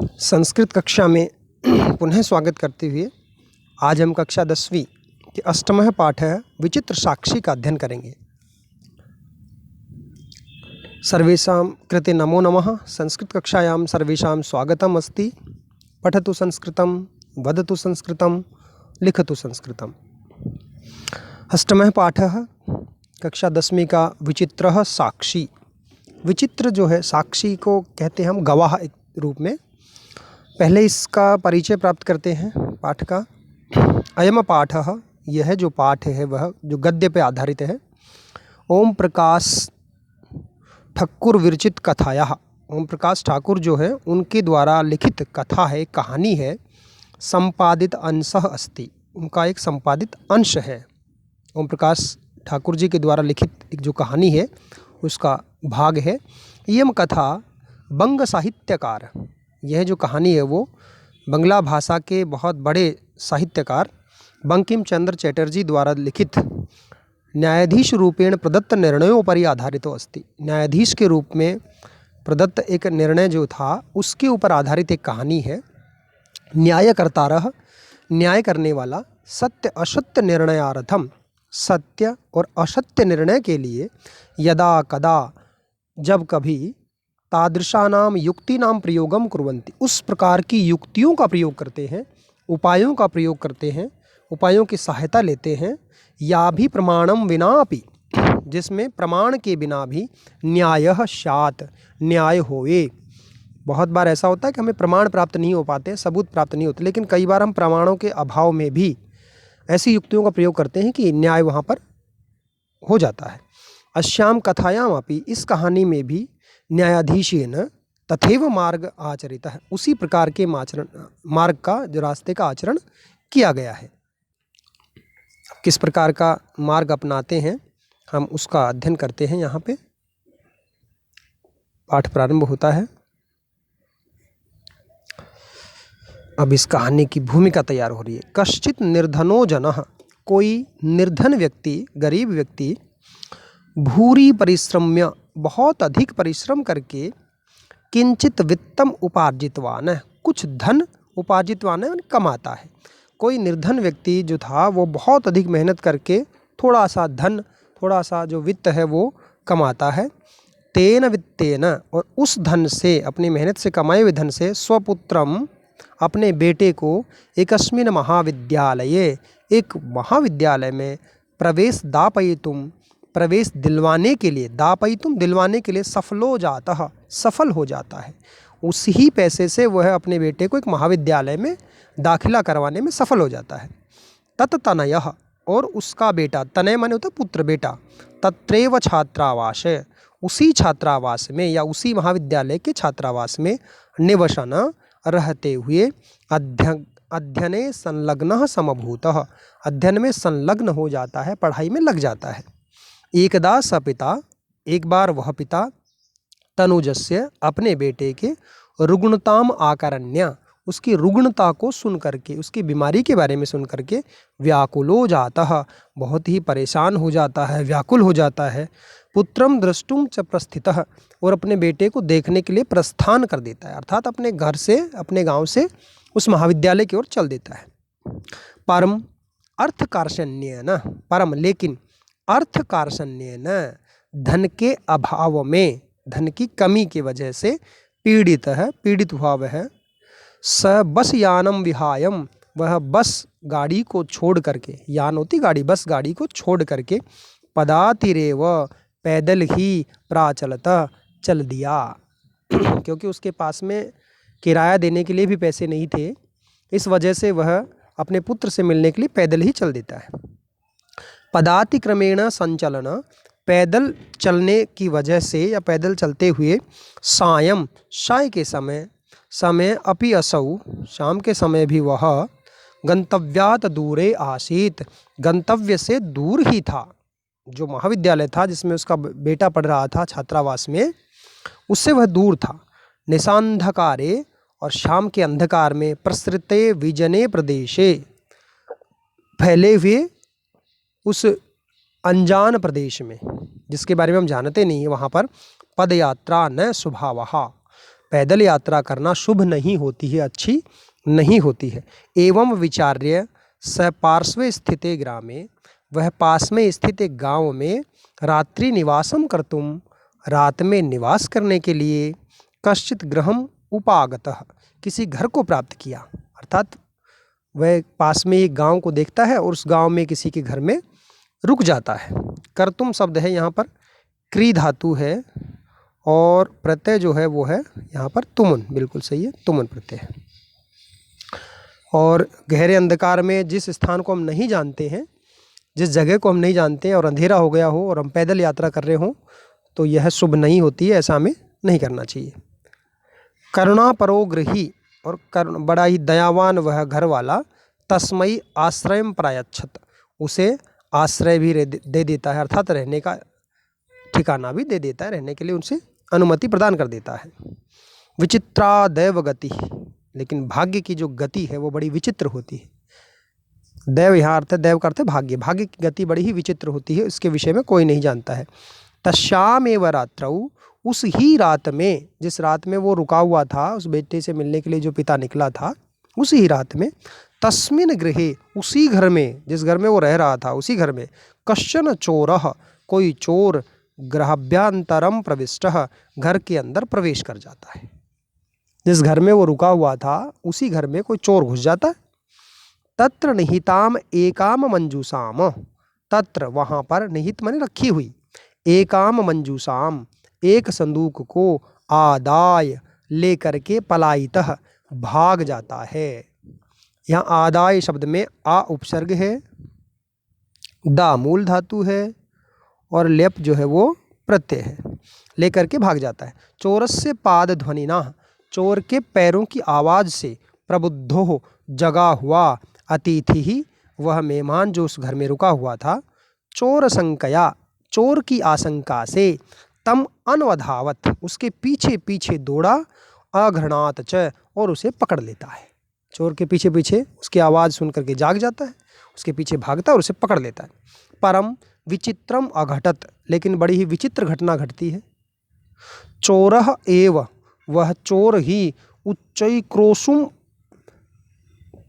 संस्कृत कक्षा में पुनः स्वागत करते हुए आज हम कक्षा 10वीं के अष्टमः पाठ है विचित्र साक्षी का अध्ययन करेंगे। सर्वेषां कृते नमो नमः। संस्कृत कक्षायां सर्वेषां स्वागतम् अस्ति। पठतु संस्कृतं, वदतु संस्कृतं, लिखतु संस्कृतम्। अष्टमः पाठः कक्षा 10वीं का विचित्रः साक्षी। विचित्र जो है साक्षी को कहते हैं हम गवाह एक रूप में। पहले इसका परिचय प्राप्त करते हैं पाठ का। अयम पाठः, यह जो पाठ है वह जो गद्य पे आधारित है। ओम प्रकाश ठाकुर विरचित कथायाः, ओम प्रकाश ठाकुर जो है उनके द्वारा लिखित कथा है, कहानी है। संपादित अंशः अस्ति, उनका एक संपादित अंश है। ओम प्रकाश ठाकुर जी के द्वारा लिखित एक जो कहानी है उसका भाग है। इयम कथा बंग साहित्यकार, यह जो कहानी है वो बंगला भाषा के बहुत बड़े साहित्यकार बंकिम चंद्र चटर्जी द्वारा लिखित न्यायाधीश रूपेण प्रदत्त निर्णयों पर ही आधारित अस्ति। न्यायाधीश के रूप में प्रदत्त एक निर्णय जो था उसके ऊपर आधारित एक कहानी है। न्यायकर्तारः, न्याय करने वाला, सत्य असत्य निर्णयार्थम, सत्य और असत्य निर्णय के लिए, यदा कदा, जब कभी, तादृशानाम युक्तिनाम प्रयोगम कुर्वन्ति, उस प्रकार की युक्तियों का प्रयोग करते हैं, उपायों का प्रयोग करते हैं, उपायों की सहायता लेते हैं। या भी प्रमाणम विनापि, जिसमें प्रमाण के बिना भी न्यायः स्यात्, न्याय होए। बहुत बार ऐसा होता है कि हमें प्रमाण प्राप्त नहीं हो पाते, सबूत प्राप्त नहीं होते, लेकिन कई बार हम प्रमाणों के अभाव में भी ऐसी युक्तियों का प्रयोग करते हैं कि न्याय वहाँ पर हो जाता है। अस्याम कथायाम अपि, इस कहानी में भी न्यायाधीशेन तथैव मार्ग आचरित है, उसी प्रकार के मार्ग का, जो रास्ते का आचरण किया गया है। किस प्रकार का मार्ग अपनाते हैं हम उसका अध्ययन करते हैं। यहाँ पे पाठ प्रारंभ होता है। अब इस कहानी की भूमिका तैयार हो रही है। कश्चित निर्धनो जनः, कोई निर्धन व्यक्ति, गरीब व्यक्ति, भूरि परिश्रम्य, बहुत अधिक परिश्रम करके, किंचित वित्तम उपार्जितवान है, कुछ धन उपार्जितवान है, कमाता है। कोई निर्धन व्यक्ति जो था वो बहुत अधिक मेहनत करके थोड़ा सा धन, थोड़ा सा जो वित्त है वो कमाता है। तेन वित्तेन, और उस धन से, अपनी मेहनत से कमाए हुए धन से, स्वपुत्रम, अपने बेटे को, एकस्मिन् महाविद्यालये, एक महाविद्यालय में, प्रवेश दापयितुम, प्रवेश दिलवाने के लिए, दापयितुम दिलवाने के लिए, सफलो जातः, सफल हो जाता है। उसी पैसे से वह अपने बेटे को एक महाविद्यालय में दाखिला करवाने में सफल हो जाता है। तत्तनयः, और उसका बेटा, तनय माने होता पुत्र, बेटा, तत्रैव छात्रावास, उसी छात्रावास में या उसी महाविद्यालय के छात्रावास में, निवसन, रहते हुए, अध्ययने संलग्नः समभूतः, अध्ययन में संलग्न हो जाता है, पढ़ाई में लग जाता है। एकदा स पिता, एक बार वह पिता, तनुजस्य, अपने बेटे के, रुग्णताम आकरण्य, उसकी रुग्णता को सुन करके, उसकी बीमारी के बारे में सुन करके, व्याकुलो जातः, बहुत ही परेशान हो जाता है, व्याकुल हो जाता है। पुत्रम द्रष्टुम च प्रस्थितः, और अपने बेटे को देखने के लिए प्रस्थान कर देता है, अर्थात अपने घर से, अपने गांव से उस महाविद्यालय की ओर चल देता है। परम अर्थ कार्षण्येन, परम लेकिन, अर्थ कार्षण्येन, धन के अभाव में, धन की कमी की वजह से, पीड़ित है, पीड़ित हुआ वह, स बस यानम विहायम, वह बस गाड़ी को छोड़ करके, यान होती गाड़ी, बस गाड़ी को छोड़ करके, पदातिरेव, पैदल ही, प्राचलत, चल दिया। क्योंकि उसके पास में किराया देने के लिए भी पैसे नहीं थे, इस वजह से वह अपने पुत्र से मिलने के लिए पैदल ही चल देता है। पदातिक्रमेण संचलन, पैदल चलने की वजह से या पैदल चलते हुए, सायं, साय के समय, समय अपि असौ, शाम के समय भी वह, गंतव्यात दूरे आसीत, गंतव्य से दूर ही था। जो महाविद्यालय था जिसमें उसका बेटा पढ़ रहा था, छात्रावास में, उससे वह दूर था। निशांधकारे, और शाम के अंधकार में, प्रसृते विजने प्रदेशे, फैले हुए उस अनजान प्रदेश में, जिसके बारे में हम जानते नहीं है, वहाँ पर, पदयात्रा न स्वभावः, पैदल यात्रा करना शुभ नहीं होती है, अच्छी नहीं होती है। एवं विचार्य स पार्श्वे स्थिते ग्रामे, वह पास में स्थित एक गांव में रात्रि निवासम कर्तुम, रात में निवास करने के लिए कश्चित गृहम उपागतः, किसी घर को प्राप्त किया। अर्थात वह पास में एक गांव को देखता है और उस गांव में किसी के घर में रुक जाता है। कर्तुम शब्द है यहाँ पर, क्री धातु है और प्रत्यय जो है वो है यहाँ पर तुमुन, बिल्कुल सही है, तुमुन प्रत्यय है। और गहरे अंधकार में जिस स्थान को हम नहीं जानते हैं, जिस जगह को हम नहीं जानते हैं और अंधेरा हो गया हो और हम पैदल यात्रा कर रहे हों, तो यह शुभ नहीं होती है, ऐसा हमें नहीं करना चाहिए। करुणा परोग्रही, और बड़ा ही दयावान वह घर वाला, तस्मई आश्रयम प्रायच्छत, उसे आश्रय भी दे देता है, अर्थात रहने का ठिकाना भी दे देता है, रहने के लिए उनसे अनुमति प्रदान कर देता है। विचित्रा दैव गति, लेकिन भाग्य की जो गति है वो बड़ी विचित्र होती है। दैव यहाँ अर्थ है, दैव का अर्थ है भाग्य, भाग्य की गति बड़ी ही विचित्र होती है, इसके विषय में कोई नहीं जानता है। तस्याम एव रात्रौ, उस ही रात में, जिस रात में वो रुका हुआ था उस बेटे से मिलने के लिए जो पिता निकला था, उसी ही रात में, तस्मिन गृहे, उसी घर में, जिस घर में वो रह रहा था उसी घर में, कश्चन चोरः, कोई चोर, गृहाभ्यंतरम प्रविष्टः, घर के अंदर प्रवेश कर जाता है। जिस घर में वो रुका हुआ था उसी घर में कोई चोर घुस जाता है। तत्र निहिताम एकाम मंजूसाम, तत्र वहाँ पर, निहित माने रखी हुई, एकाम मंजूसाम, एक संदूक को, आदाय लेकर के, पलायितः भाग जाता है। यहाँ आदाय शब्द में आ उपसर्ग है, दा मूल धातु है और लेप जो है वो प्रत्यय है, लेकर के भाग जाता है। चोरस्य पाद ध्वनिना, चोर के पैरों की आवाज़ से, प्रबुद्धो जगा हुआ, अतिथि ही वह मेहमान जो उस घर में रुका हुआ था, चोर संकया, चोर की आशंका से, तम अनवधावत, उसके पीछे पीछे दौड़ा, अघृणात च, और उसे पकड़ लेता है। चोर के पीछे पीछे उसकी आवाज़ सुन करके जाग जाता है, उसके पीछे भागता है और उसे पकड़ लेता है। परम विचित्रम अघटत, लेकिन बड़ी ही विचित्र घटना घटती है। चोरः एव, वह चोर ही, उच्चई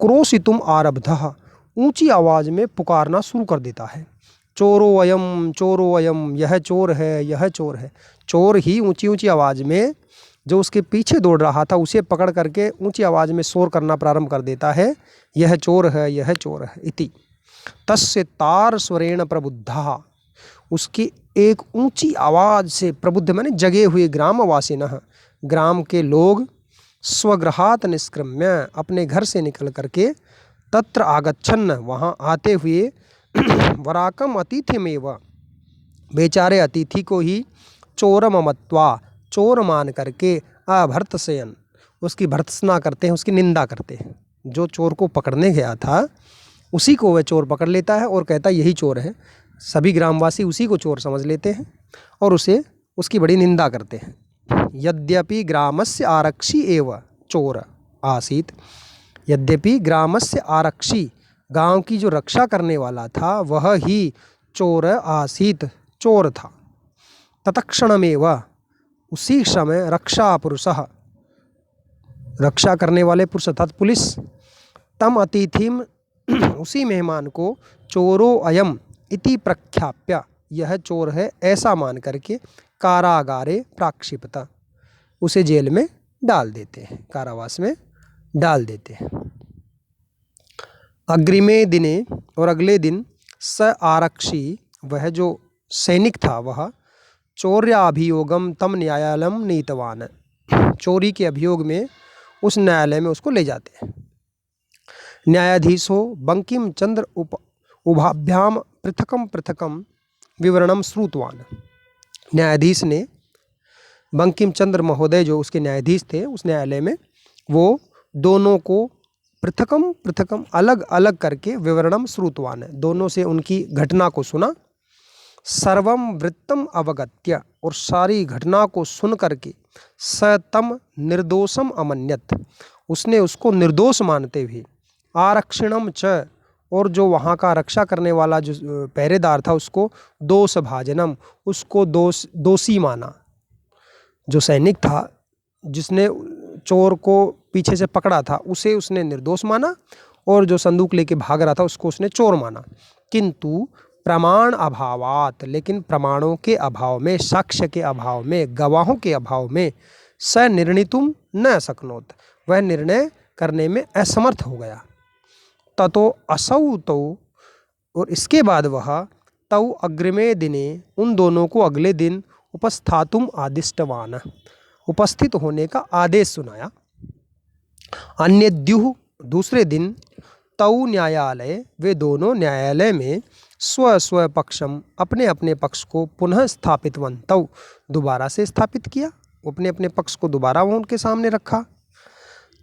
क्रोशितुम आरब्धः, ऊंची आवाज़ में पुकारना शुरू कर देता है। चोरो अयम, यह चोर है, यह चोर है। चोर ही ऊंची ऊंची आवाज़ में, जो उसके पीछे दौड़ रहा था उसे पकड़ करके ऊंची आवाज़ में शोर करना प्रारंभ कर देता है, यह चोर है, यह चोर है। इति तस्य तार स्वरेण प्रबुद्धा, उसकी एक ऊंची आवाज़ से, प्रबुद्ध माने जगे हुए, ग्रामवासिनः, ग्राम के लोग, स्वगृहात निष्क्रम्य, अपने घर से निकल करके, तत्र आगच्छन्, वहाँ आते हुए, वराकम अतिथिमेव, बेचारे अतिथि को ही, चोरम मत्वा, चोर मान करके, अभर्त्सयन्, उसकी भर्त्सना करते हैं, उसकी निंदा करते हैं। जो चोर को पकड़ने गया था उसी को वह चोर पकड़ लेता है और कहता है यही चोर है। सभी ग्रामवासी उसी को चोर समझ लेते हैं और उसे, उसकी बड़ी निंदा करते हैं। यद्यपि ग्रामस्य आरक्षी एव चोर आसीत, यद्यपि ग्रामस्य आरक्षी, गांव की जो रक्षा करने वाला था वह ही चोर आसीत, चोर था। तत्क्षणमेव, उसी समय, रक्षा पुरुषः, रक्षा करने वाले पुरुष अर्थात पुलिस, तम अतिथिम, उसी मेहमान को, चोरो अयम इति प्रख्याप्य, यह चोर है ऐसा मान करके, कारागारे प्राक्षिपत, उसे जेल में डाल देते हैं, कारावास में डाल देते हैं। अग्रिमे दिने, और अगले दिन, स आरक्षी, वह जो सैनिक था वह, चौर्याभियोगम तम न्यायालयम नीतवान, चोरी के अभियोग में उस न्यायालय में उसको ले जाते हैं। न्यायाधीशो बंकिम चंद्र उभाभ्याम पृथकम पृथकम विवरणम श्रुतवान, न्यायाधीश ने, बंकिम चंद्र महोदय जो उसके न्यायाधीश थे उस न्यायालय में, वो दोनों को पृथकम पृथकम, अलग अलग करके, विवरणम श्रुतवान, दोनों से उनकी घटना को सुना। सर्वम वृत्तम अवगत्य, और सारी घटना को सुन करके, स तम निर्दोषम अमन्यत, उसने उसको निर्दोष मानते हुए, आरक्षिणम च, और जो वहाँ का रक्षा करने वाला जो पहरेदार था उसको, दोष भाजनम, उसको दोषी माना। जो सैनिक था जिसने चोर को पीछे से पकड़ा था उसे उसने निर्दोष माना, और जो संदूक लेके भाग रहा था उसको उसने चोर माना। किंतु प्रमाण अभावात, लेकिन प्रमाणों के अभाव में, साक्ष्य के अभाव में, गवाहों के अभाव में, स निर्णितुम न शक्नोत, वह निर्णय करने में असमर्थ हो गया। ततो असौ तो, और इसके बाद वह तौ अग्रिमे दिने, उन दोनों को अगले दिन उपस्थातुम आदिष्टवान, उपस्थित होने का आदेश सुनाया। अन्यद्युः, दूसरे दिन, तौ न्यायालय, वे दोनों न्यायालय में स्व स्व पक्षम, अपने अपने पक्ष को पुनः स्थापितवन्तौ, दोबारा से स्थापित किया, अपने अपने पक्ष को दोबारा वो उनके सामने रखा।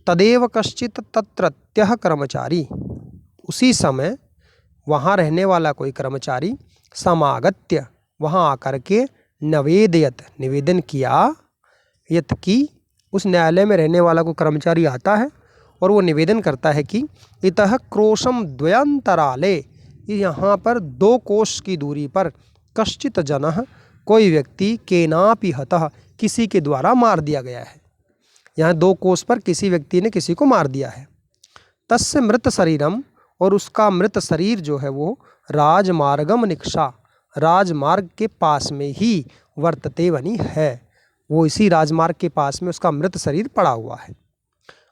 तदेव कश्चित तत्रत्यः कर्मचारी, उसी समय वहाँ रहने वाला कोई कर्मचारी, समागत्य, वहाँ आकर के, नवेदयत, निवेदन किया, यत की, उस न्यायालय में रहने वाला कोई कर्मचारी आता है और वो निवेदन करता है कि इतः क्रोशम द्वयंतराले, यहाँ पर 2 कोश की दूरी पर, कश्चित जनः, कोई व्यक्ति, केनापि हतः, किसी के द्वारा मार दिया गया है। यहाँ 2 कोस पर किसी व्यक्ति ने किसी को मार दिया है। तस्य मृत शरीरम, और उसका मृत शरीर जो है वो राजमार्गम निक्षा, राजमार्ग के पास में ही वर्तते बनी है, वो इसी राजमार्ग के पास में उसका मृत शरीर पड़ा हुआ है।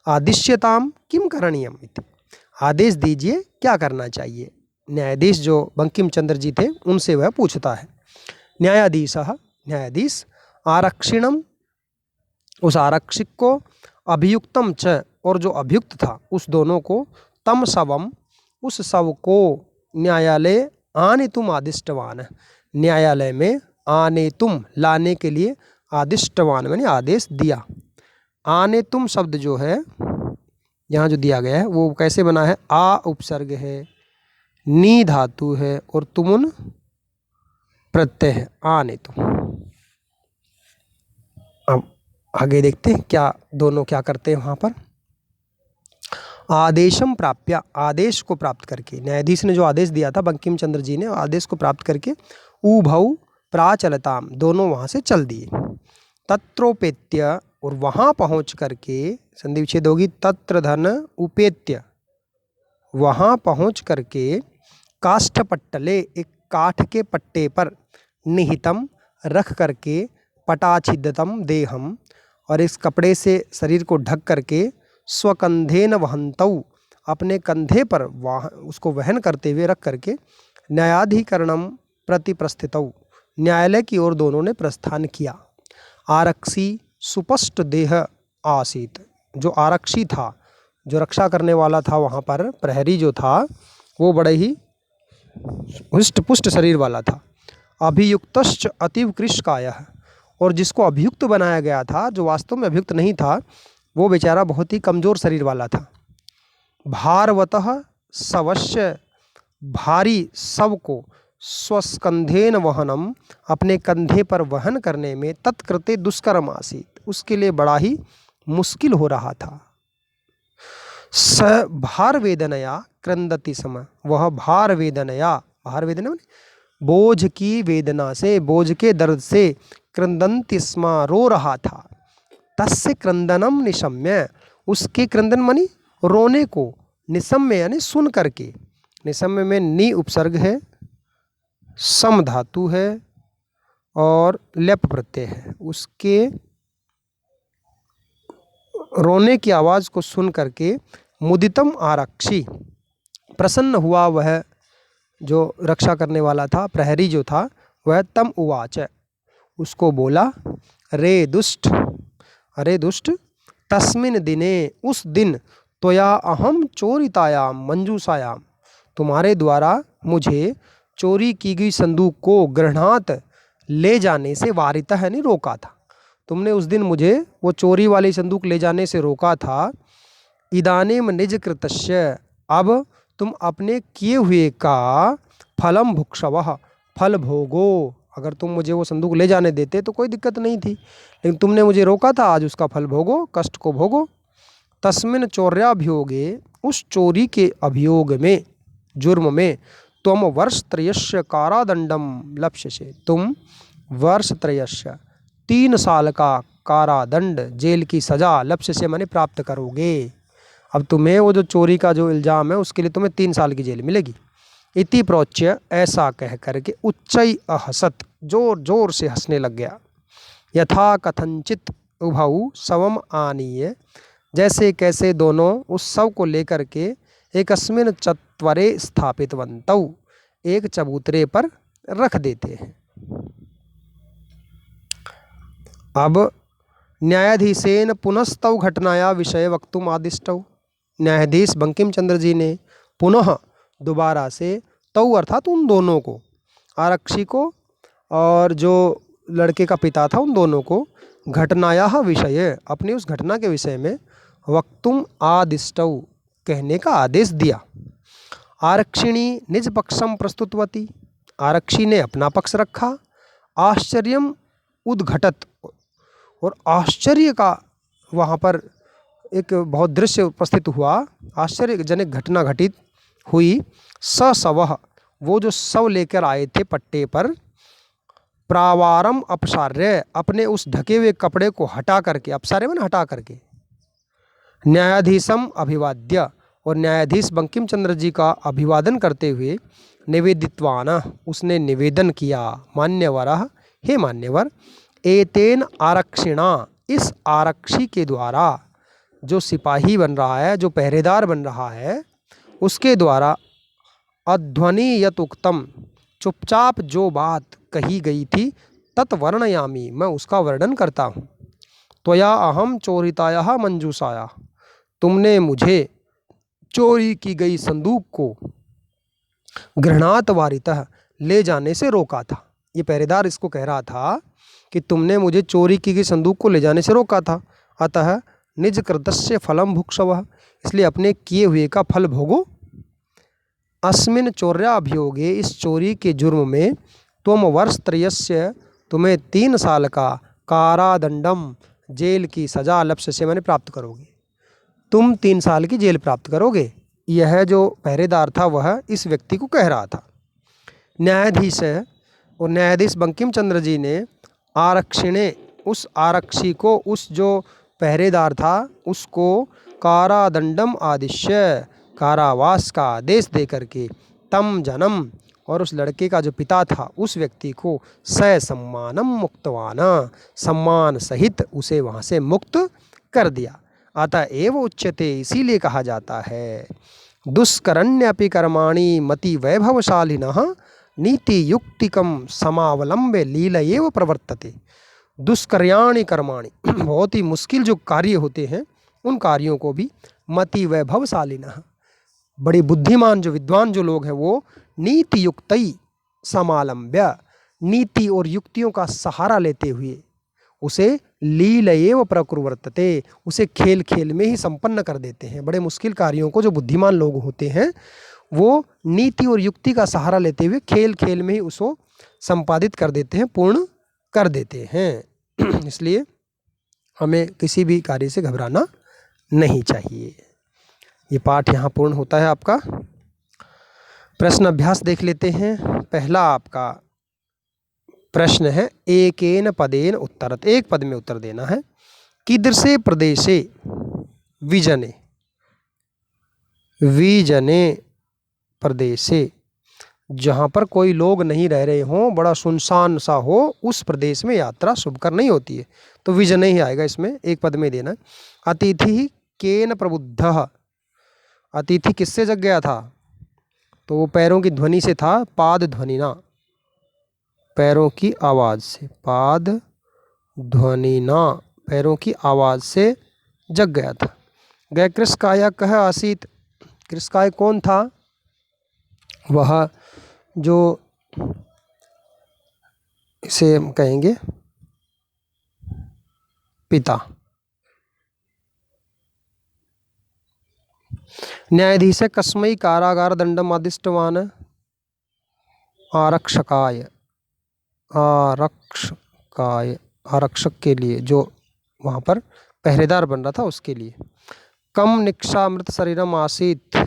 आदिश्यताम किम करणीयम इति, आदेश दीजिए क्या करना चाहिए। न्यायाधीश जो बंकिम चंद्र जी थे उनसे वह पूछता है। न्यायाधीशः, न्यायाधीश, आरक्षिणम, उस आरक्षक को, अभियुक्तम च, और जो अभियुक्त था उस दोनों को, तम शवम, उस शव को, न्यायालय आने तुम आदिष्टवान, न्यायालय में आने तुम, लाने के लिए, आदिष्टवान मैंने आदेश दिया। आने तुम शब्द जो है यहाँ जो दिया गया है वो कैसे बना है, आ उपसर्ग है, नी धातु है और तुमुन प्रत्यय है, आने तुम। अब आगे देखते हैं क्या दोनों क्या करते हैं वहाँ पर। आदेशम प्राप्य, आदेश को प्राप्त करके, न्यायाधीश ने जो आदेश दिया था बंकिम चंद्र जी ने, आदेश को प्राप्त करके, उभौ प्राचलताम, दोनों वहाँ से चल दिए। तत्रोपेत्य, और वहाँ पहुँच करके, संधि विच्छेद होगी, तत्र धन उपेत्य, वहाँ पहुँच करके, काष्ठपट्टले, एक काठ के पट्टे पर, निहितम, रख करके, पटाछिद्दतम देहम, और इस कपड़े से शरीर को ढक करके, स्वकंधेन वहंतौ, अपने कंधे पर वह उसको वहन करते हुए रख करके, न्यायाधिकरणम प्रति प्रस्थितौ, न्यायालय की ओर दोनों ने प्रस्थान किया। आरक्षी सुपष्ट देह आसीत, जो आरक्षी था, जो रक्षा करने वाला था वहाँ पर, प्रहरी जो था वो बड़े ही हुष्ट पुष्ट शरीर वाला था। अभियुक्तश्च अतीव कृशकायः, और जिसको अभियुक्त बनाया गया था, जो वास्तव में अभियुक्त नहीं था, वो बेचारा बहुत ही कमज़ोर शरीर वाला था। भारवतः शवस्य, भारी शव को, स्वस्कंधेन वहनम, अपने कंधे पर वहन करने में, तत्कृते दुष्करम आसीत, उसके लिए बड़ा ही मुश्किल हो रहा था। स भार वेदनया क्रंदति समय, वह भार वेदनया, भार वेदना बोझ की वेदना से, बोझ के दर्द से, क्रंदन्ति स्म, रो रहा था। तस्य क्रंदनम निशम्य, उसके क्रंदन मानी रोने को, निशम्य यानी सुन करके, निशम्य में नी उपसर्ग है, सम धातु है और लेप प्रत्यय है, उसके रोने की आवाज़ को सुन करके, मुदितम आरक्षी, प्रसन्न हुआ वह जो रक्षा करने वाला था, प्रहरी जो था वह, तम उवाच, उसको बोला, रे दुष्ट, अरे दुष्ट, तस्मिन दिने, उस दिन, त्वया अहम चोरितायाम मंजूषायाम, तुम्हारे द्वारा मुझे चोरी की गई संदूक को गृहणात, ले जाने से, वारिता है नहीं रोका था, तुमने उस दिन मुझे वो चोरी वाली संदूक ले जाने से रोका था। इदानीम निज कृतस्य, अब तुम अपने किए हुए का, फलम भुक्षवः, फल भोगो, अगर तुम मुझे वो संदूक ले जाने देते तो कोई दिक्कत नहीं थी, लेकिन तुमने मुझे रोका था, आज उसका फल भोगो, कष्ट को भोगो। तस्मिन चौर्याभियोगे, उस चोरी के अभियोग में, जुर्म में, तुम वर्षत्रयस्य कारादंडम लप्स्यसे, तुम वर्षत्रयस्य 3 साल का कारादंड, जेल की सज़ा, लक्ष्य से माने प्राप्त करोगे। अब तुम्हें वो जो चोरी का जो इल्ज़ाम है उसके लिए तुम्हें 3 साल की जेल मिलेगी। इति प्रोच्य, ऐसा कह करके उच्चई अहसत, जोर जोर से हंसने लग गया। यथा कथंचित उभौ शवम आनीय, जैसे कैसे दोनों उस शव को लेकर के एकस्मिन चत्वरे स्थापितवन्तौ, एक चबूतरे पर रख देते हैं। अब न्यायाधीशेन पुनस्तौ घटनाया विषय वक्तुम आदिष्टौ, न्यायाधीश बंकिम चंद्र जी ने पुनः दोबारा से तौ अर्थात उन दोनों को, आरक्षी को और जो लड़के का पिता था, उन दोनों को घटनाया विषय, अपनी उस घटना के विषय में वक्तुम आदिष्टौ, कहने का आदेश दिया। आरक्षिणी निज पक्षम प्रस्तुतवती, आरक्षी ने अपना पक्ष रखा। आश्चर्यम उद्घटत, और आश्चर्य का वहाँ पर एक बहुत दृश्य उपस्थित हुआ, आश्चर्यजनक घटना घटित हुई। स शवः, वो जो शव लेकर आए थे पट्टे पर, प्रावारम अपसार्य, अपने उस ढके हुए कपड़े को हटा करके, अपसार्य में हटा करके, न्यायाधीशम अभिवाद्य, और न्यायाधीश बंकिम चंद्र जी का अभिवादन करते हुए, निवेदित्वान, उसने निवेदन किया, मान्यवरः, हे मान्यवर, एतेन आरक्षिणा, इस आरक्षी के द्वारा, जो सिपाही बन रहा है, जो पहरेदार बन रहा है, उसके द्वारा अध्वनि यत उक्तम, चुपचाप जो बात कही गई थी, तत् वर्णयामि, मैं उसका वर्णन करता हूँ। त्वया अहम चोरितायाः मंजूषायाः, तुमने मुझे चोरी की गई संदूक को गृह्णात वारितः, ले जाने से रोका था। ये पहरेदार इसको कह रहा था कि तुमने मुझे चोरी की गई संदूक को ले जाने से रोका था। अतः निज कृतस्य फलम भुक्षवः, इसलिए अपने किए हुए का फल भोगो। अस्मिन् चौर्याभियोगे, इस चोरी के जुर्म में, त्वम वर्षत्रयस्य, तुम्हें 3 साल का, कारादंडम, जेल की सजा, लक्ष्य से मैंने प्राप्त करोगे, तुम 3 साल की जेल प्राप्त करोगे। यह जो पहरेदार था वह इस व्यक्ति को कह रहा था। न्यायाधीश है, और न्यायाधीश बंकिम चंद्र जी ने आरक्षिणे, उस आरक्षी को, उस जो पहरेदार था उसको, कारादंडम आदिश्य, कारावास का आदेश दे करके, तम जनम, और उस लड़के का जो पिता था उस व्यक्ति को, स सम्मानम मुक्तवाना, सम्मान सहित उसे वहाँ से मुक्त कर दिया। अतएव उच्यते, इसीलिए कहा जाता है, दुष्करण्यपि कर्माणि मति वैभवशालिनः नीति युक्तिकम समावलंबे लीलयेव प्रवर्तते। दुष्कर्याणि कर्माणि, बहुत ही मुश्किल जो कार्य होते हैं उन कार्यों को भी, मति वैभवशालिनः, बड़े बुद्धिमान जो विद्वान जो लोग हैं वो, नीति युक्तई समालंब्य, नीति और युक्तियों का सहारा लेते हुए उसे लीलयेव प्रकुर्वर्तते, उसे खेल खेल में ही संपन्न कर देते हैं। बड़े मुश्किल कार्यों को जो बुद्धिमान लोग होते हैं वो नीति और युक्ति का सहारा लेते हुए खेल खेल में ही उसको संपादित कर देते हैं, पूर्ण कर देते हैं। इसलिए हमें किसी भी कार्य से घबराना नहीं चाहिए। ये पाठ यहाँ पूर्ण होता है आपका। प्रश्न अभ्यास देख लेते हैं। पहला आपका प्रश्न है, एकेन पदेन उत्तरत, एक पद में उत्तर देना है। कीदृशे प्रदेशे विजने, विजने प्रदेशे, जहाँ पर कोई लोग नहीं रह रहे हों, बड़ा सुनसान सा हो, उस प्रदेश में यात्रा शुभकर नहीं होती है, तो विजने ही आएगा इसमें, एक पद में देना। अतिथि केन प्रबुद्धः, अतिथि किससे जग गया था, तो वो पैरों की ध्वनि से था, पाद ध्वनिना, पैरों की आवाज़ से, पाद ध्वनिना, पैरों की आवाज़ से जग गया था। गय कृष्काय कह आसीत, कृष्काय कौन था, वह जो इसे हम कहेंगे पिता। न्यायाधीश कस्मै कारागार दंडम आदिष्टवान, आरक्षकाय, आरक्षकाय, आरक्षक के लिए, जो वहाँ पर पहरेदार बन रहा था उसके लिए। कम निक्षामृत शरीरम आसीत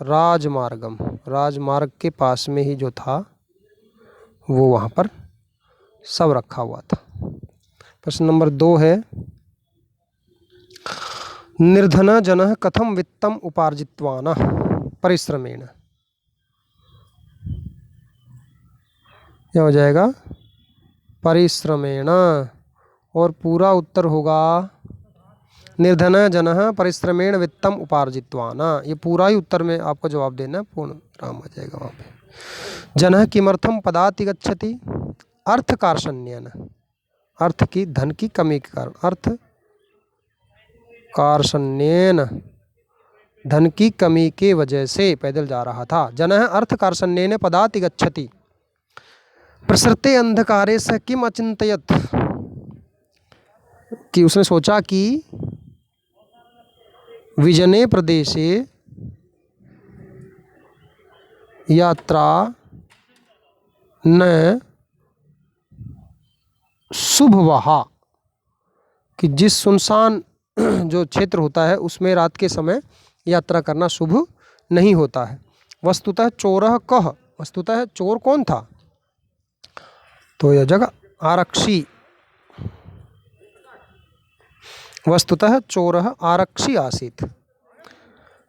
राजमार्गम, राजमार्ग के पास में ही जो था वो वहाँ पर सब रखा हुआ था। प्रश्न नंबर 2 है, निर्धन जनः कथम वित्तम उपार्जितवानः परिश्रमेण। क्या हो जाएगा? परिश्रमेण। और पूरा उत्तर होगा निर्धन जनः परिश्रमेण वित्तम उपार्जितवान। ये पूरा ही उत्तर में आपको जवाब देना है, पूर्ण राम आ जाएगा वहाँ पे। जनः किमर्थम पदाति गच्छति? अर्थ कार्षण्येन। अर्थ की, धन की कमी के कारण। अर्थ कार्षण्येन, धन की कमी के वजह से पैदल जा रहा था। जनः अर्थ कार्षण्येन पदाति गच्छति। प्रसृते अंधकारे स किम अचिंतयत, कि उसने सोचा कि विजने प्रदेशे यात्रा न शुभवहा, कि जिस सुनसान जो क्षेत्र होता है उसमें रात के समय यात्रा करना शुभ नहीं होता है। वस्तुतः चोरः कः, वस्तुतः चोर कौन था? तो यह जगह आरक्षी, वस्तुतः चोरः आरक्षी आसीत्।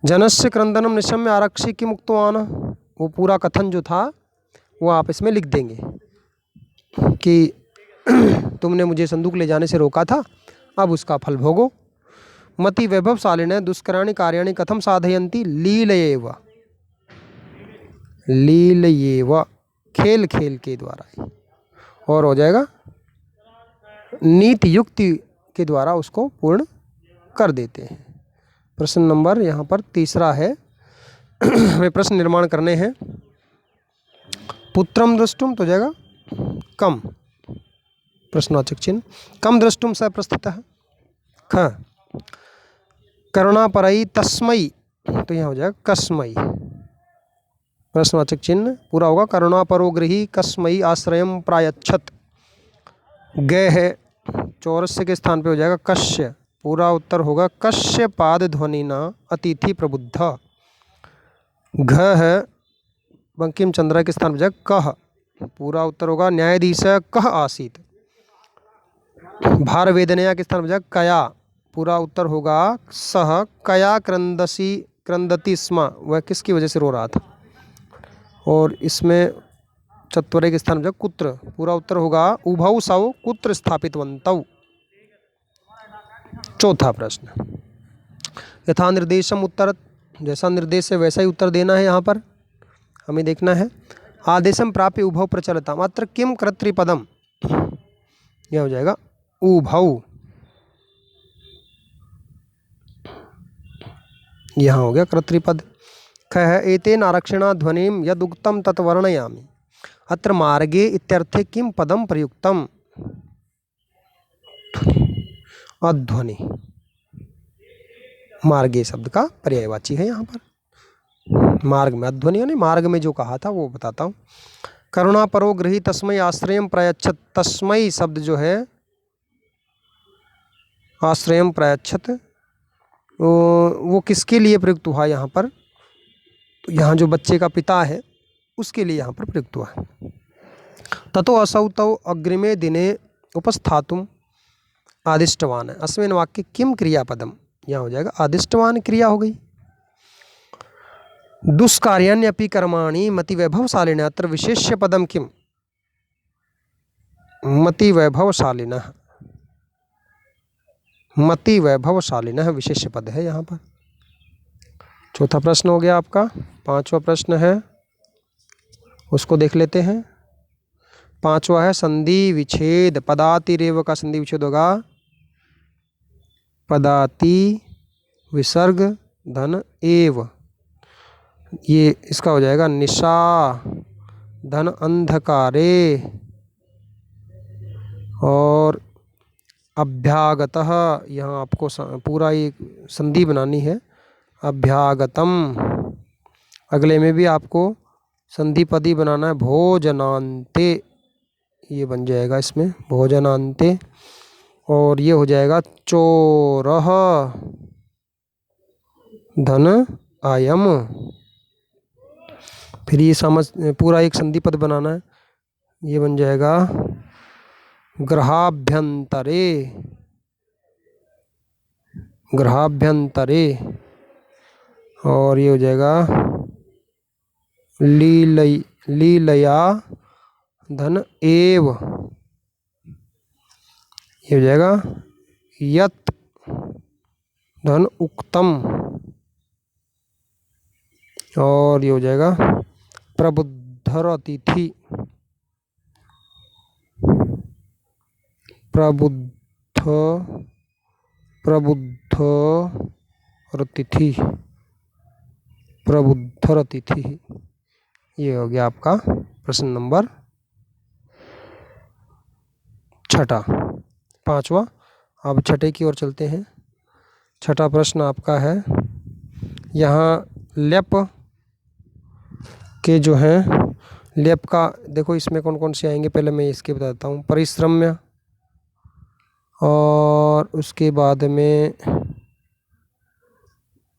जनस्य क्रंदनम निशम्य आरक्षी किम उक्तवान। वो पूरा कथन जो था वो आप इसमें लिख देंगे कि तुमने मुझे संदूक ले जाने से रोका था, अब उसका फल भोगो। मति वैभवशालिनः दुष्कराणि कार्याणि कथम साधयन्ति? लीलयेव। लीलयेव, खेल खेल के द्वारा। और हो जाएगा नीति युक्ति के द्वारा उसको पूर्ण कर देते हैं। प्रश्न नंबर यहाँ पर 3 है। हमें प्रश्न निर्माण करने हैं। पुत्रम द्रष्टुम तो जाएगा कम, प्रश्नवाचक चिन्ह, कम द्रष्टुम स प्रस्थितः। ख करुणापरई तस्मै, तो यहाँ हो जाएगा कस्मै। प्रश्नवाचक चिन्ह पूरा होगा करुणापरो गृही कस्मै आश्रयम प्रायच्छत। गए है चौरस्य के स्थान पे हो जाएगा कश्य। पूरा उत्तर होगा कश्य पाद ध्वनि न अतिथि प्रबुद्ध। घ है बंकिम चंद्र के स्थान पे जाएगा कह। पूरा उत्तर होगा न्यायाधीश कह आसीत। भार वेदनया के स्थान पे जाएगा कया। पूरा उत्तर होगा सह कया क्रंदति स्म, वह किसकी वजह से रो रहा था। और इसमें चत्वरे के स्थान पे जाएगा कुत्र। पूरा उत्तर होगा उभौ सौ कुत्र स्थापितवन्तौ। चौथा प्रश्न, यथा निर्देशम उत्तर, जैसा निर्देश है वैसा ही उत्तर देना है। यहाँ पर हमें देखना है आदेशम प्राप्य उभौ प्रचलता मात्र किम कर्तृपदम। यह हो जाएगा उभौ। यहाँ हो गया कर्तृपद। ख है एतेन आरक्षिणा ध्वनिम यदुक्तम तत्वर्णयामि। अत्र मार्गे इत्यर्थे किम पदम प्रयुक्तम। अध्वनि मार्गे शब्द का पर्यायवाची है। यहाँ पर मार्ग में अध्वनि यानी मार्ग में जो कहा था वो बताता हूँ। करुणापरो गृही तस्मै आश्रयम प्रयच्छत। तस्मै शब्द जो है आश्रयम प्रयच्छत, वो किसके लिए प्रयुक्त हुआ यहाँ पर? यहाँ जो बच्चे का पिता है उसके लिए यहाँ पर प्रयुक्त हुआ है। ततो असौ तौ अग्रिमे दिने उपस्थातुम आदिष्टवान है। अस्मिन् वाक्य किम क्रियापदम। यहाँ हो जाएगा आदिष्टवान क्रिया हो गई। दुष्कार्याण्यपि कर्माणि मति वैभवशालिनः। अत्र विशेष्य पदम किम? मति वैभवशालिनः। मति वैभवशालिनः विशेष्य पद है यहाँ पर। चौथा प्रश्न हो गया आपका। पांचवा प्रश्न है उसको देख लेते हैं। पांचवा है संधि विच्छेद। पदातिरेव का संधि विच्छेद होगा पदाति विसर्ग धन एव। ये इसका हो जाएगा निशा धन अंधकारे। और अभ्यागतः, यहाँ आपको पूरा एक संधि बनानी है। अभ्यागतम, अगले में भी आपको संधि पदी बनाना है। भोजनान्ते, ये बन जाएगा इसमें भोजनान्ते। और ये हो जाएगा चोरः धन आयम। फिर ये समझ पूरा एक संधि पद बनाना है। ये बन जाएगा ग्रहाभ्यंतरे, ग्रहाभ्यंतरे। और ये हो जाएगा लीलया धन एव, ये हो जाएगा यत धन उक्तम। और ये हो जाएगा प्रबुद्धर अतिथि, प्रबुद्धर अतिथि, प्रबुद्धर अतिथि। ये हो गया आपका प्रश्न नंबर 6। 5वां। अब 6 की ओर चलते हैं। 6 प्रश्न आपका है, यहाँ लेप के जो हैं, लेप का देखो इसमें कौन कौन से आएंगे, पहले मैं इसके बताता हूँ। परिश्रम्य, और उसके बाद में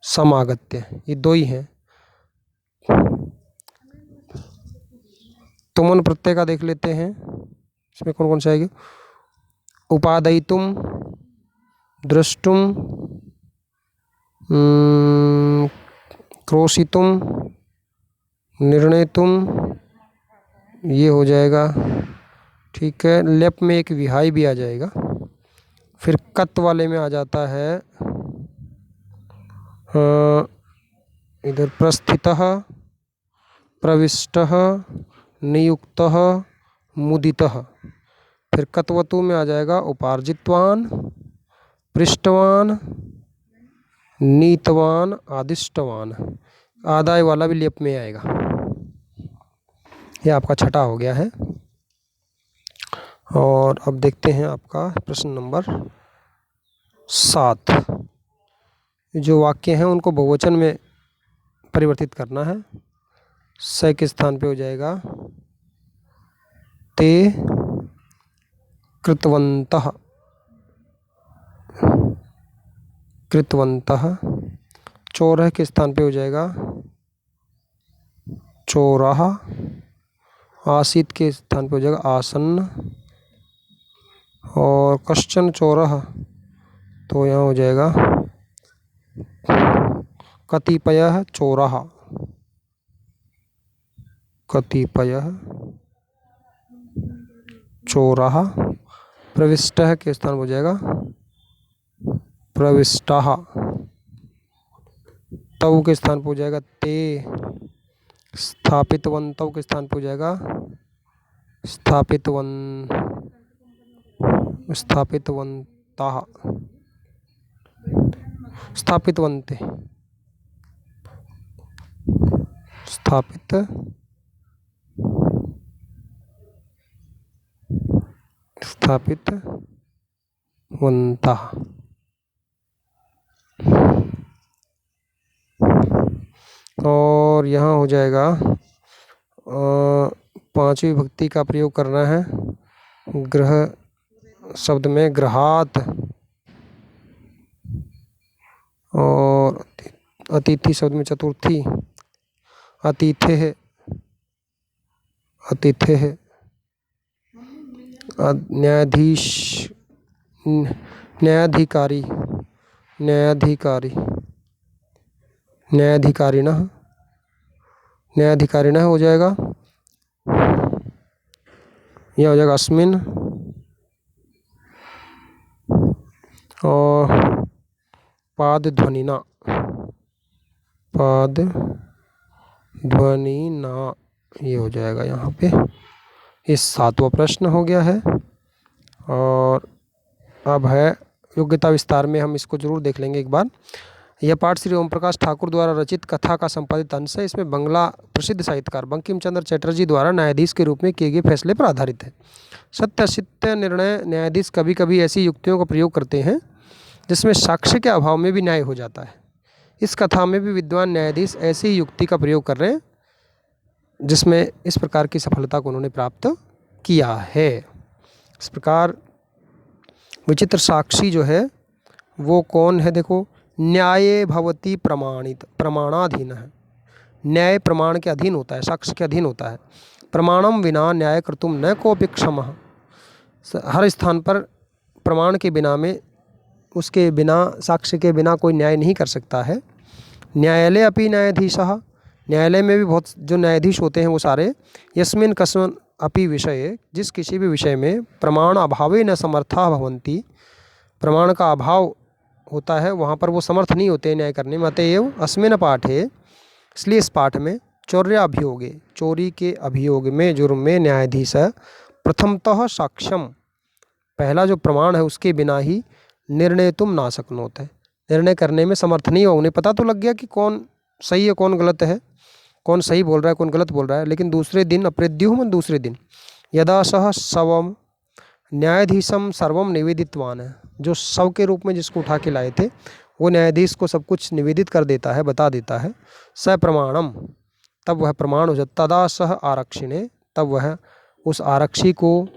समागत्य, ये 2 ही हैं। तुमन प्रत्यय का देख लेते हैं, इसमें कौन कौन से आएंगे। उपादयितुम, द्रष्टुम, क्रोशितुम, निर्णेतुम, ये हो जाएगा। ठीक है, लेप में एक विहाई भी आ जाएगा। फिर कत वाले में आ जाता है इधर प्रस्थितः, प्रविष्टः, नियुक्तः, मुदितः। फिर कतवतु में आ जाएगा उपार्जितवान, पृष्ठवान, नीतवान, आदिष्टवान। आदाय वाला भी लेप में आएगा। यह आपका 6 हो गया है। और अब देखते हैं आपका प्रश्न नंबर 7। जो वाक्य हैं उनको बहुवचन में परिवर्तित करना है। स के स्थान पे हो जाएगा ते कृतवन्तः, कृतवन्तः। चोरः के स्थान पे हो जाएगा चोरः। आसीत के स्थान पे हो जाएगा आसन्न। और कश्चन चोरः, तो यहाँ हो जाएगा कतिपयः चोरः, कतिपयः चोरः। प्रविष्टः के स्थान हो जाएगा प्रविष्टः। तव के स्थान पर हो जाएगा ते। स्थापितवन्तौ के स्थान पर हो जाएगा स्थापितवन्तः, स्थापितवन्ते, स्थापितवन्तः। और यहाँ हो जाएगा 5वीं विभक्ति का प्रयोग करना है। ग्रह शब्द में ग्रहात, और अतिथि शब्द में चतुर्थी, अतिथे है, अतिथे है। न्यायाधीश, न्यायाधिकारी, न्यायाधिकारी, न्यायाधिकारिणः, न्यायाधिकारिणः हो जाएगा। यह हो जाएगा अस्मिन। और पादध्वनिना, पादध्वनिना, ये हो जाएगा यहाँ पे। इस 7वां प्रश्न हो गया है। और अब है योग्यता विस्तार में, हम इसको जरूर देख लेंगे एक बार। यह पाठ श्री ओम प्रकाश ठाकुर द्वारा रचित कथा का संपादित अंश है। इसमें बंगला प्रसिद्ध साहित्यकार बंकिम चंद्र चटर्जी द्वारा न्यायाधीश के रूप में किए गए फैसले पर आधारित है। सत्य असत्य निर्णय न्यायाधीश कभी कभी ऐसी युक्तियों का प्रयोग करते हैं जिसमें साक्ष्य के अभाव में भी न्याय हो जाता है। इस कथा में भी विद्वान न्यायाधीश ऐसी ही युक्ति का प्रयोग कर रहे हैं जिसमें इस प्रकार की सफलता को उन्होंने प्राप्त किया है। इस प्रकार विचित्र साक्षी जो है वो कौन है, देखो, न्याये भवति प्रमाणित, प्रमाणाधीन है। न्याय प्रमाण के अधीन होता है, साक्ष्य के अधीन होता है। प्रमाणम विना न्याय कर्तुम न कोऽपि क्षमः। हर स्थान पर प्रमाण के बिना में, उसके बिना, साक्ष्य के बिना कोई न्याय नहीं कर सकता है। न्यायालय अपि न्यायाधीशः, न्यायालय में भी बहुत जो न्यायाधीश होते हैं वो सारे, यस्मिन् कस्मिन् अपि विषये, जिस किसी भी विषय में प्रमाण अभावे न समर्था भवन्ति, प्रमाण का अभाव होता है वहाँ पर वो समर्थ नहीं होते न्याय करने में। अतएव अस्मिन् पाठे, इसलिए इस पाठ में चौर्याभियोगे, चोरी के अभियोग में, जुर्म में, न्यायाधीश प्रथमतः साक्ष्यम, पहला जो प्रमाण है उसके बिना ही निर्णय तुम ना शक्नोत है, निर्णय करने में समर्थ नहीं हो। उन्हें पता तो लग गया कि कौन सही है कौन गलत है, कौन सही बोल रहा है कौन गलत बोल रहा है, लेकिन दूसरे दिन, अप्रद्युः मन दूसरे दिन, यदा सह शवम न्यायाधीशम सर्वम निवेदितवान है, जो शव के रूप में जिसको उठा के लाए थे वो न्यायाधीश को सब कुछ निवेदित कर देता है, बता देता है। स प्रमाणम, तब वह प्रमाण हो जाता। तदा सह आरक्षिणे, तब वह उस आरक्षी को,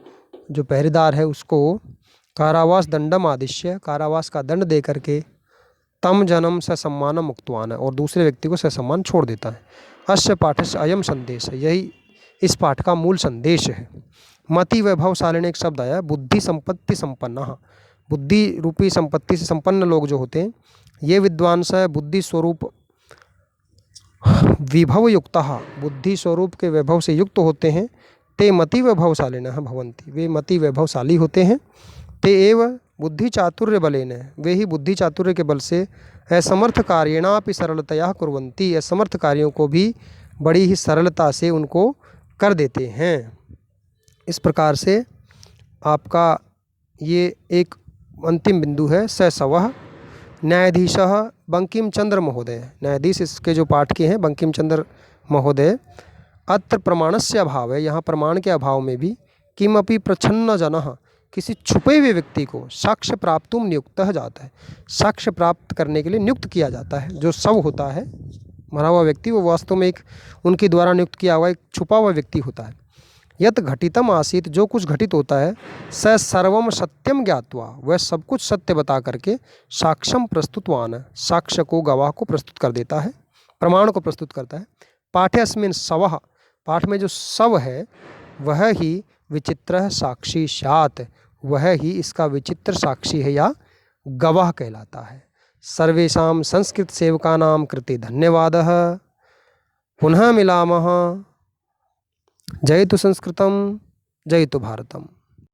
जो पहरेदार है, उसको कारावास दंडम आदिश्य, कारावास का दंड दे करके तम जन्म से सम्मानम मुक्तवान है, और दूसरे व्यक्ति को ससम्मान छोड़ देता है। अस्य पाठस्य अयम संदेश है, यही इस पाठ का मूल संदेश है। मति वैभवशालिनी, एक शब्द आया, बुद्धि संपत्ति संपन्न, बुद्धि रूपी संपत्ति से संपन्न लोग जो होते हैं, ये विद्वांस है बुद्धि स्वरूप विभव युक्त, बुद्धि स्वरूप के वैभव से युक्त होते हैं। ते मति वैभवशालिनः भवन्ति, वे मति वैभवशाली होते हैं। ते एव बुद्धि चातुर्य बलेन, वे ही बुद्धि चातुर्य के बल से असमर्थ कार्येणापि सरलतया कुर्वन्ति, असमर्थ कार्यों को भी बड़ी ही सरलता से उनको कर देते हैं। इस प्रकार से आपका ये एक अंतिम बिंदु है। स सवः न्यायाधीशः बंकिम चंद्र महोदय, न्यायाधीश इसके जो पाठ के हैं बंकिम चंद्र महोदय। अत्र प्रमाणस्य अभाव है, यहाँ प्रमाण के अभाव में भी किमपि प्रच्छन्न जनः, किसी छुपे हुए व्यक्ति को साक्ष्य प्राप्तुम नियुक्तः जाता है, साक्ष्य प्राप्त करने के लिए नियुक्त किया जाता है। जो शव होता है, मरा हुआ व्यक्ति, वो वास्तव में एक उनके द्वारा नियुक्त किया हुआ एक छुपा हुआ व्यक्ति होता है। यत घटितम आसीत, जो कुछ घटित होता है, स सर्वम सत्यम ज्ञात्वा, वह सब कुछ सत्य बता करके साक्ष्यम प्रस्तुतवान, साक्ष्य को, गवाह को प्रस्तुत कर देता है, प्रमाण को प्रस्तुत करता है। पाठे अस्मिन् शवः, पाठ में जो शव है वह ही विचित्र साक्षी स्यात्, वह ही इसका विचित्र साक्षी है या गवाह कहलाता है। सर्वेषां संस्कृत सेवकानां कृते धन्यवादः। पुनः मिलामः। जयतु संस्कृतं, जयतु भारतम्।